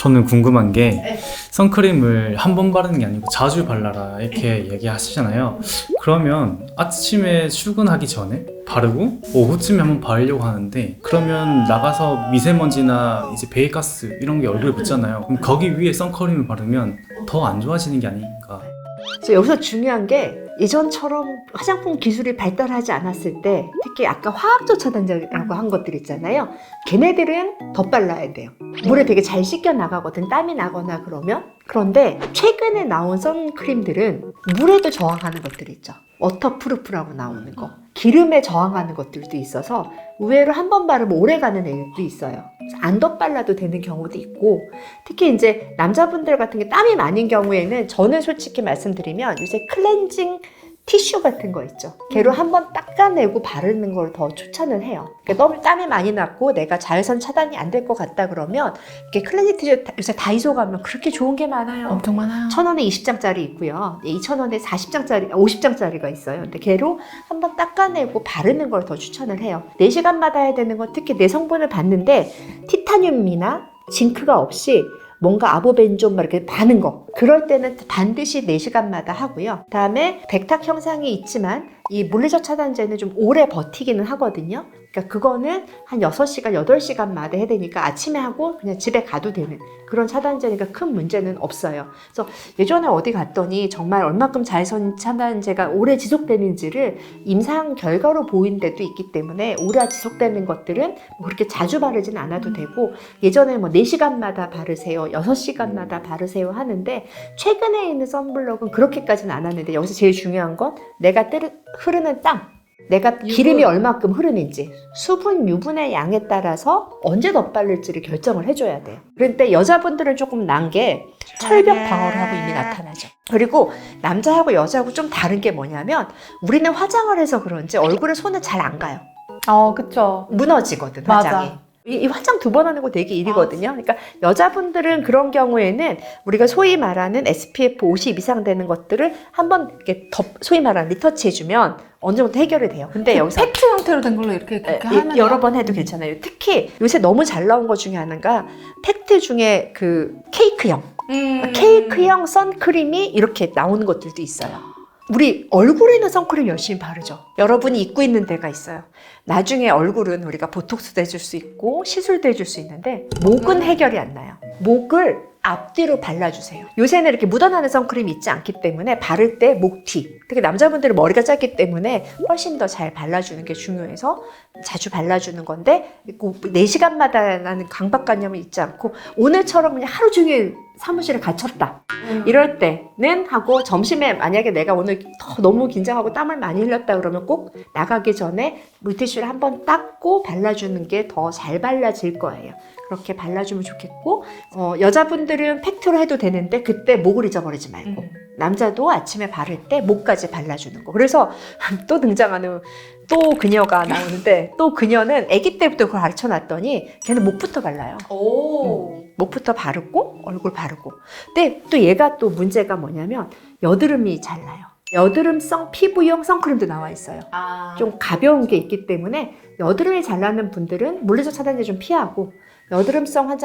저는 궁금한 게 선크림을 한 번 바르는 게 아니고 자주 발라라 이렇게 얘기하시잖아요. 그러면 아침에 출근하기 전에 바르고 오후쯤에 한번 바르려고 하는데 그러면 나가서 미세먼지나 이제 배기가스 이런 게 얼굴에 붙잖아요. 그럼 거기 위에 선크림을 바르면 더 안 좋아지는 게 아닌가. 그래서 여기서 중요한 게 예전처럼 화장품 기술이 발달하지 않았을 때 특히 아까 화학적 차단제라고 한 것들 있잖아요. 걔네들은 덧발라야 돼요. 물에 되게 잘 씻겨 나가거든, 땀이 나거나 그러면. 그런데 최근에 나온 선크림들은 물에도 저항하는 것들이 있죠. 워터프루프라고 나오는 거. 기름에 저항하는 것들도 있어서 의외로 한 번 바르면 오래 가는 애들도 있어요. 안 덧발라도 되는 경우도 있고, 특히 이제 남자분들 같은 게 땀이 많은 경우에는 저는 솔직히 말씀드리면 요새 클렌징 티슈 같은 거 있죠. 걔로 한번 닦아내고 바르는 걸 더 추천을 해요. 그러니까 너무 땀이 많이 났고 내가 자외선 차단이 안 될 것 같다 그러면 이렇게 클렌징 티슈 요새 다이소 가면 그렇게 좋은 게 많아요. 엄청 많아요. 1,000원에 20장짜리 있고요. 2,000원에 40장짜리, 50장짜리가 있어요. 근데 걔로 한번 닦아내고 바르는 걸 더 추천을 해야 4시간마다 해야 되는 건 특히 내 성분을 봤는데 티타늄이나 징크가 없이 뭔가 아보벤존 막 이렇게 많은 거 그럴 때는 반드시 4시간마다 하고요. 다음에 백탁 형상이 있지만 이 물리적 차단제는 좀 오래 버티기는 하거든요. 그러니까 그거는 한 6시간, 8시간마다 해야 되니까 아침에 하고 그냥 집에 가도 되는 그런 차단제니까 큰 문제는 없어요. 그래서 예전에 어디 갔더니 정말 얼마큼 자외선 차단제가 오래 지속되는지를 임상 결과로 보인 데도 있기 때문에 오래 지속되는 것들은 뭐 그렇게 자주 바르진 않아도 되고 예전에 뭐 4시간마다 바르세요, 6시간마다 바르세요 하는데 최근에 있는 선블록은 그렇게까지는 안 하는데 여기서 제일 중요한 건 내가 흐르는 땀 내가 기름이 얼마큼 흐르는지 수분, 유분의 양에 따라서 언제 덧바를지를 결정을 해줘야 돼요. 그런데 여자분들은 조금 난 게 철벽 방어를 하고 이미 나타나죠. 그리고 남자하고 여자하고 좀 다른 게 뭐냐면 우리는 화장을 해서 그런지 얼굴에 손을 잘 안 가요. 그쵸. 무너지거든, 맞아. 화장이. 이 화장 2번 하는 거 되게 일이거든요. 그러니까 여자분들은 그런 경우에는 우리가 소위 말하는 SPF 50 이상 되는 것들을 한번 이렇게 소위 말하는 리터치 해주면 어느 정도 해결이 돼요. 근데 여기서 팩트 형태로 된 걸로 이렇게 그렇게 하면 여러 번 해도 괜찮아요. 특히 요새 너무 잘 나온 것 중에 하나가 팩트 중에 그 케이크형 케이크형 선크림이 이렇게 나오는 것들도 있어요. 우리 얼굴에는 선크림 열심히 바르죠. 여러분이 입고 있는 데가 있어요. 나중에 얼굴은 우리가 보톡스도 해줄 수 있고 시술도 해줄 수 있는데 목은 해결이 안 나요. 목을 앞뒤로 발라주세요. 요새는 이렇게 묻어나는 선크림이 있지 않기 때문에 바를 때 목 뒤, 특히 남자분들은 머리가 짧기 때문에 훨씬 더 잘 발라주는 게 중요해서 자주 발라주는 건데 4시간마다 나는 강박관념을 잊지 않고 오늘처럼 그냥 하루 종일 사무실에 갇혔다 이럴 때는 하고 점심에 만약에 내가 오늘 너무 긴장하고 땀을 많이 흘렸다 그러면 꼭 나가기 전에 물티슈를 한번 닦고 발라주는 게 더 잘 발라질 거예요. 그렇게 발라주면 좋겠고 여자분들은 팩트로 해도 되는데 그때 목을 잊어버리지 말고 남자도 아침에 바를 때 목까지 발라주는 거. 그래서 또 등장하는 또 그녀가 나오는데 또 그녀는 아기 때부터 그걸 가르쳐놨더니 걔는 목부터 발라요. 목부터 바르고 얼굴 바르고. 근데 또 얘가 또 문제가 뭐냐면 여드름이 잘 나요. 여드름성 피부용 선크림도 나와 있어요. 좀 가벼운 게 있기 때문에 여드름이 잘 나는 분들은 물리적 차단제 좀 피하고 여드름성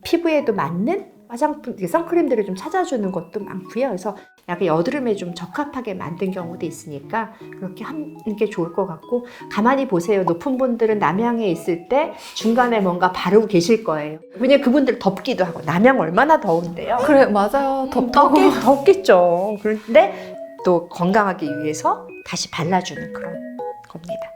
피부에도 맞는 화장품, 선크림들을 좀 찾아주는 것도 많고요. 그래서 약간 여드름에 좀 적합하게 만든 경우도 있으니까 그렇게 하는 게 좋을 것 같고 가만히 보세요. 높은 분들은 남양에 있을 때 중간에 뭔가 바르고 계실 거예요. 왜냐면 그분들 덥기도 하고 남양 얼마나 더운데요. 그래, 맞아요. 덥다고. 덥겠죠. 그런데 또 건강하기 위해서 다시 발라주는 그런 겁니다.